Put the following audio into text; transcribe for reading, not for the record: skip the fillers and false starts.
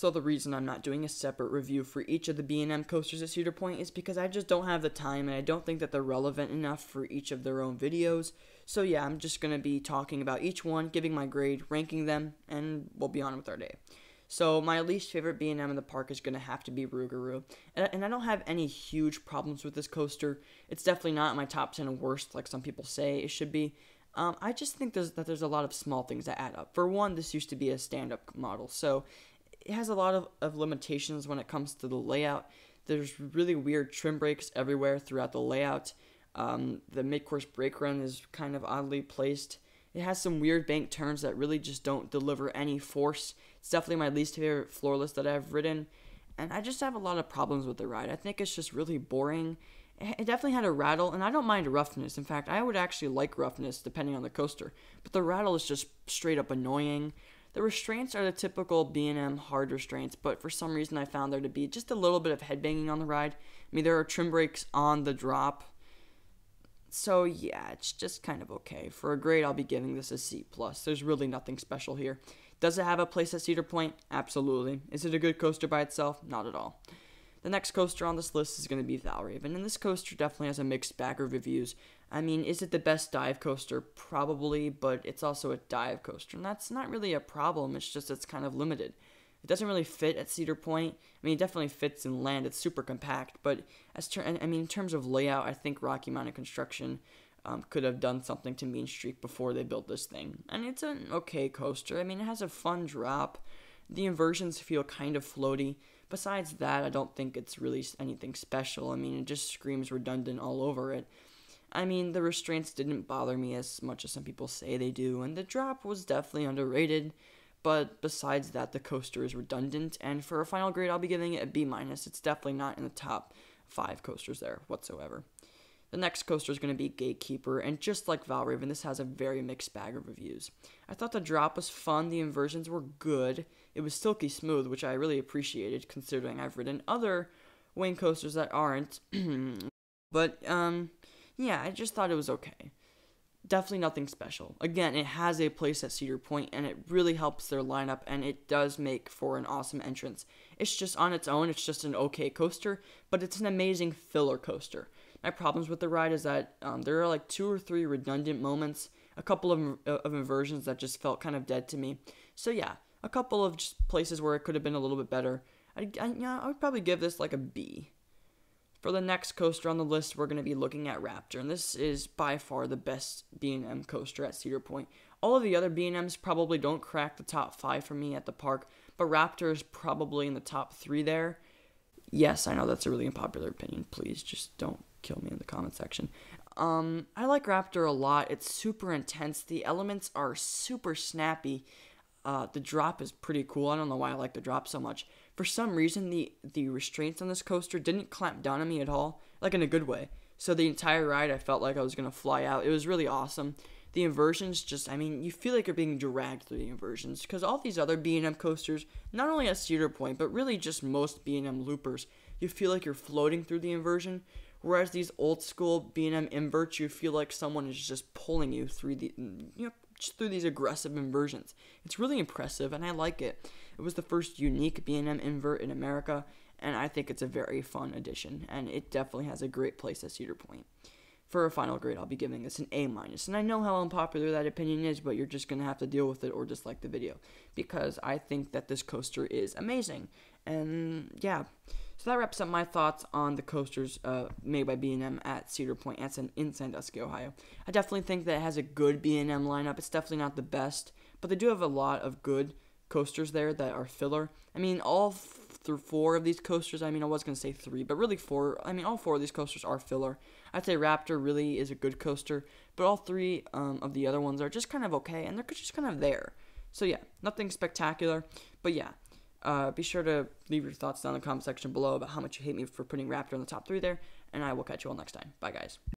also the reason I'm not doing a separate review for each of the B&M coasters at Cedar Point is because I just don't have the time, and I don't think that they're relevant enough for each of their own videos. So yeah, I'm just going to be talking about each one, giving my grade, ranking them, and we'll be on with our day. So my least favorite B&M in the park is going to have to be Rougarou. And I don't have any huge problems with this coaster. It's definitely not in my top 10 worst like some people say it should be. I just think there's a lot of small things that add up. For one, this used to be a stand-up model, so it has a lot of limitations when it comes to the layout. There's really weird trim breaks everywhere throughout the layout. The mid-course brake run is kind of oddly placed. It has some weird bank turns that really just don't deliver any force. It's definitely my least favorite floorless that I've ridden, and I just have a lot of problems with the ride. I think it's just really boring. It definitely had a rattle, and I don't mind roughness. In fact, I would actually like roughness depending on the coaster, but the rattle is just straight up annoying. The restraints are the typical B&M hard restraints, but for some reason I found there to be just a little bit of headbanging on the ride. I mean, there are trim brakes on the drop. So yeah, it's just kind of okay. For a grade, I'll be giving this a C+. There's really nothing special here. Does it have a place at Cedar Point? Absolutely. Is it a good coaster by itself? Not at all. The next coaster on this list is going to be Valravn, and this coaster definitely has a mixed bag of reviews. I mean, is it the best dive coaster? Probably, but it's also a dive coaster, and that's not really a problem. It's just it's kind of limited. It doesn't really fit at Cedar Point. I mean, it definitely fits in land. It's super compact, but in terms of layout, I think Rocky Mountain Construction could have done something to Mean Streak before they built this thing. And it's an okay coaster. I mean, it has a fun drop. The inversions feel kind of floaty. Besides that, I don't think it's really anything special. I mean, it just screams redundant all over it. I mean, the restraints didn't bother me as much as some people say they do, and the drop was definitely underrated. But besides that, the coaster is redundant, and for a final grade, I'll be giving it a B-. It's definitely not in the top 5 coasters there whatsoever. The next coaster is going to be Gatekeeper, and just like Valravn, this has a very mixed bag of reviews. I thought the drop was fun, the inversions were good, it was silky smooth, which I really appreciated considering I've ridden other wing coasters that aren't. But, yeah, I just thought it was okay. Definitely nothing special. Again, it has a place at Cedar Point, and it really helps their lineup, and it does make for an awesome entrance. It's just on its own, it's just an okay coaster, but it's an amazing filler coaster. My problems with the ride is that there are like 2 or 3 redundant moments, a couple of inversions that just felt kind of dead to me. So yeah, a couple of just places where it could have been a little bit better. I would probably give this like a B. For the next coaster on the list, we're going to be looking at Raptor, and this is by far the best B&M coaster at Cedar Point. All of the other B&Ms probably don't crack the top 5 for me at the park, but Raptor is probably in the top 3 there. Yes, I know that's a really unpopular opinion. Please just don't kill me in the comment section. I like Raptor a lot. It's super intense. The elements are super snappy. The drop is pretty cool. I don't know why I like the drop so much. For some reason, the restraints on this coaster didn't clamp down on me at all, like in a good way. So the entire ride, I felt like I was going to fly out. It was really awesome. The inversions just, I mean, you feel like you're being dragged through the inversions, because all these other B&M coasters, not only at Cedar Point, but really just most B&M loopers, you feel like you're floating through the inversion, whereas these old school B&M inverts, you feel like someone is just pulling you through just through these aggressive inversions. It's really impressive, and I like it. It was the first unique B&M invert in America, and I think it's a very fun addition, and it definitely has a great place at Cedar Point. For a final grade, I'll be giving this an A-, and I know how unpopular that opinion is, but you're just going to have to deal with it or dislike the video, because I think that this coaster is amazing. And yeah, so that wraps up my thoughts on the coasters made by B&M at Cedar Point in Sandusky, Ohio. I definitely think that it has a good B&M lineup. It's definitely not the best, but they do have a lot of good coasters there that are filler. I mean, all 4 of these coasters, I mean, I was going to say 3, but really 4, I mean, all 4 of these coasters are filler. I'd say Raptor really is a good coaster, but all 3 of the other ones are just kind of okay, and they're just kind of there. So yeah, nothing spectacular, but yeah. Be sure to leave your thoughts down in the comment section below about how much you hate me for putting Raptor in the top 3 there, and I will catch you all next time. Bye, guys.